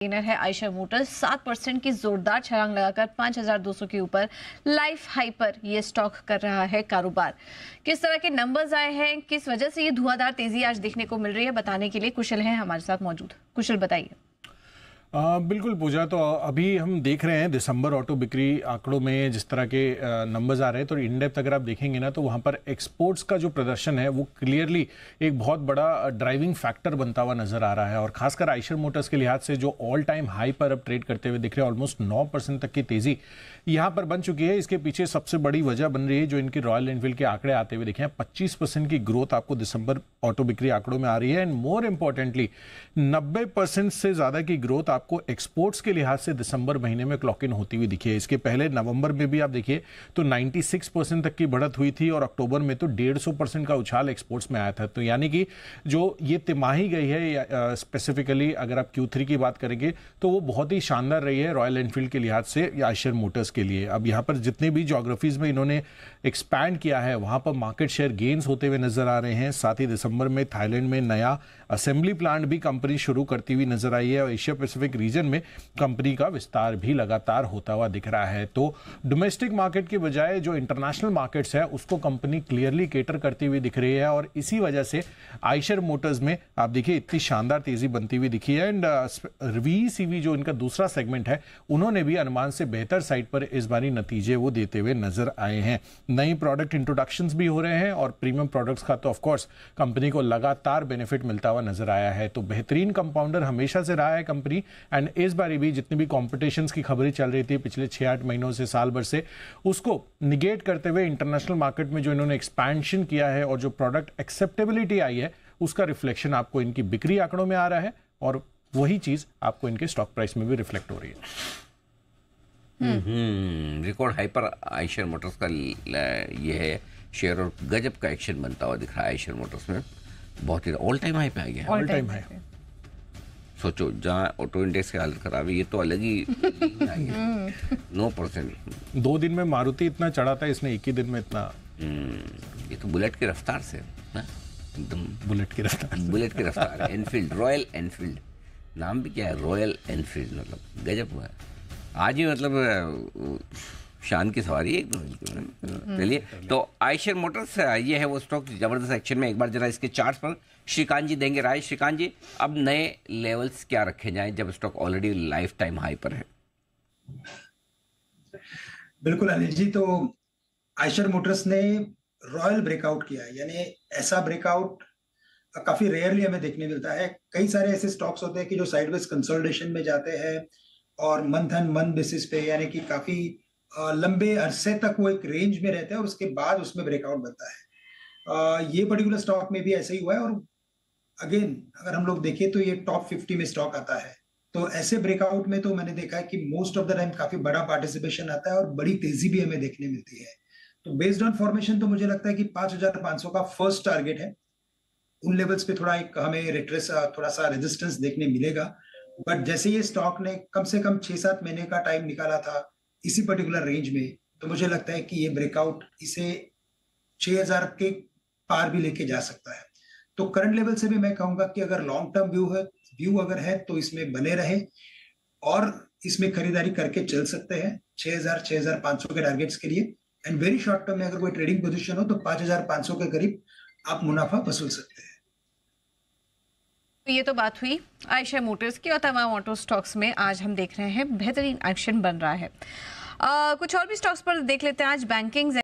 Gainer है Eicher Motors 7% की जोरदार छलांग लगाकर 5200 के ऊपर लाइफ हाई पर ये स्टॉक कर रहा है कारोबार। किस तरह के नंबर्स आए हैं, किस वजह से ये धुआंधार तेजी आज देखने को मिल रही है, बताने के लिए कुशल हैं हमारे साथ मौजूद। कुशल बताइए। बिल्कुल पूजा, तो अभी हम देख रहे हैं दिसंबर ऑटो बिक्री आंकड़ों में जिस तरह के नंबर्स आ रहे हैं, तो इन डेप्थ अगर आप देखेंगे ना तो वहाँ पर एक्सपोर्ट्स का जो प्रदर्शन है वो क्लियरली एक बहुत बड़ा ड्राइविंग फैक्टर बनता हुआ नजर आ रहा है। और खासकर आयशर मोटर्स के लिहाज से जो ऑल टाइम हाई पर अब ट्रेड करते हुए दिख रहे हैं, ऑलमोस्ट 9% तक की तेजी यहाँ पर बन चुकी है। इसके पीछे सबसे बड़ी वजह बन रही है जो इनकी रॉयल एनफील्ड के आंकड़े आते हुए दिखे हैं। 25% की ग्रोथ आपको दिसंबर ऑटो बिक्री आंकड़ों में आ रही है एंड मोर इंपॉर्टेंटली 90% से ज्यादा की ग्रोथ आपको एक्सपोर्ट्स के लिहाज से दिसंबर महीने में क्लॉक इन होती हुई दिखी है। इसके पहले नवंबर में भी आप देखिए तो 96% तक की बढ़त हुई थी और अक्टूबर में तो 150% का उछाल एक्सपोर्ट्स में आया था। तो यानी कि जो ये तिमाही गई है स्पेसिफिकली अगर आप Q3 की बात करेंगे तो वो बहुत ही शानदार रही है रॉयल एनफील्ड के लिहाज से या आयशर मोटर्स के लिए। अब यहाँ पर जितने भी ज्योग्राफीज में इन्होंने एक्सपैंड किया है वहां पर मार्केट शेयर गेन्स होते हुए नजर आ रहे हैं। साथ ही दिसंबर में थाईलैंड में नया असेंबली प्लांट भी कंपनी शुरू करती हुई नजर आई है और एशिया पैसिफिक रीजन में कंपनी का विस्तार भी लगातार होता हुआ दिख रहा है। तो डोमेस्टिक मार्केट की बजाय जो इंटरनेशनल मार्केट्स है उसको कंपनी क्लियरली केटर करती हुई दिख रही है और इसी वजह से आयशर मोटर्स में आप देखिए इतनी शानदार तेजी बनती हुई दिखी है। एंड VECV जो इनका दूसरा सेगमेंट है उन्होंने भी अनुमान से बेहतर साइड पर इस बारी नतीजे वो देते हुए नजर आए हैं। नई प्रोडक्ट इंट्रोडक्शंस भी हो रहे हैं और प्रीमियम प्रोडक्ट्स का तो ऑफ कोर्स कंपनी को लगातार बेनिफिट मिलता हुआ नजर आया है। तो बेहतरीन कंपाउंडर हमेशा से रहा है कंपनी एंड इस बारी भी जितनी भी कॉम्पिटिशन्स की खबरें चल रही थी पिछले 6-8 महीनों से साल भर से उसको निगेट करते हुए इंटरनेशनल मार्केट में जो इन्होंने एक्सपेंशन किया है और जो प्रोडक्ट एक्सेप्टेबिलिटी आई है उसका रिफ्लेक्शन आपको इनकी बिक्री आंकड़ों में आ रहा है और वही चीज आपको इनके स्टॉक प्राइस में भी रिफ्लेक्ट हो रही है। रिकॉर्ड हाई पर आयशर मोटर्स का ये है शेयर और गजब का एक्शन बनता हुआ दिख रहा है आयशर मोटर्स में। बहुत ही ऑल टाइम हाई पे आ गया है। All time high. सोचो जहाँ ऑटो इंडेक्स की हालत खराब है ये तो अलग ही 9%। 2 दिन में मारुति इतना चढ़ा था, इसने एक ही दिन में इतना। ये तो बुलेट की रफ्तार से ना, एकदम बुलेट की रफ्तार है। एनफील्ड, रॉयल एनफील्ड, नाम भी क्या है, रॉयल एनफील्ड, मतलब गजब हुआ है आज ही, मतलब शान की सवारी है एकदम। चलिए, तो आयशर मोटर्स ये है वो स्टॉक जबरदस्त एक्शन में। एक बार जरा इसके चार्ट्स पर श्रीकांत जी देंगे राय। श्रीकांत जी, अब नए लेवल्स क्या रखे जाएं जब stock already life time high पर है? बिल्कुल अनिल जी, तो आयशर मोटर्स ने रॉयल ब्रेकआउट किया है, यानी ऐसा ब्रेकआउट काफी रेयरली हमें देखने मिलता है। कई सारे ऐसे स्टॉक्स होते हैं कि जो साइडवेज कंसोलिडेशन में जाते हैं और मंथ एंड मंथ बेसिस पे, यानी कि काफी लंबे अरसे तक वो एक रेंज में रहते हैं और उसके बाद उसमें ब्रेकआउट बनता है। ये पर्टिकुलर स्टॉक में भी ऐसा ही हुआ है और अगेन अगर हम लोग देखें तो ये टॉप 50 में स्टॉक आता है। तो ऐसे ब्रेकआउट में तो मैंने देखा है कि मोस्ट ऑफ द टाइम काफी बड़ा पार्टिसिपेशन आता है और बड़ी तेजी भी हमें देखने मिलती है। तो बेस्ड ऑन फॉर्मेशन तो मुझे लगता है कि 5500 का फर्स्ट टारगेट है। उन लेवल्स पे थोड़ा एक हमें रिट्रेस, थोड़ा सा रेजिस्टेंस देखने मिलेगा। बट जैसे ये स्टॉक ने कम से कम 6-7 महीने का टाइम निकाला था इसी पर्टिकुलर रेंज में, तो मुझे लगता है कि ये ब्रेकआउट इसे 6000 के पार भी लेके जा सकता है। तो करंट लेवल से भी मैं कहूंगा कि अगर लॉन्ग टर्म व्यू अगर है तो इसमें बने रहे और इसमें खरीदारी करके चल सकते हैं 6000-6500 के टारगेट्स के लिए। एंड वेरी शॉर्ट टर्म में अगर कोई ट्रेडिंग पोजीशन हो तो 5500 के करीब आप मुनाफा वसूल सकते हैं। तो ये तो बात हुई आयशर मोटर्स की और तमाम ऑटो स्टॉक्स में आज हम देख रहे हैं बेहतरीन एक्शन बन रहा है। कुछ और भी स्टॉक्स पर देख लेते हैं आज। बैंकिंग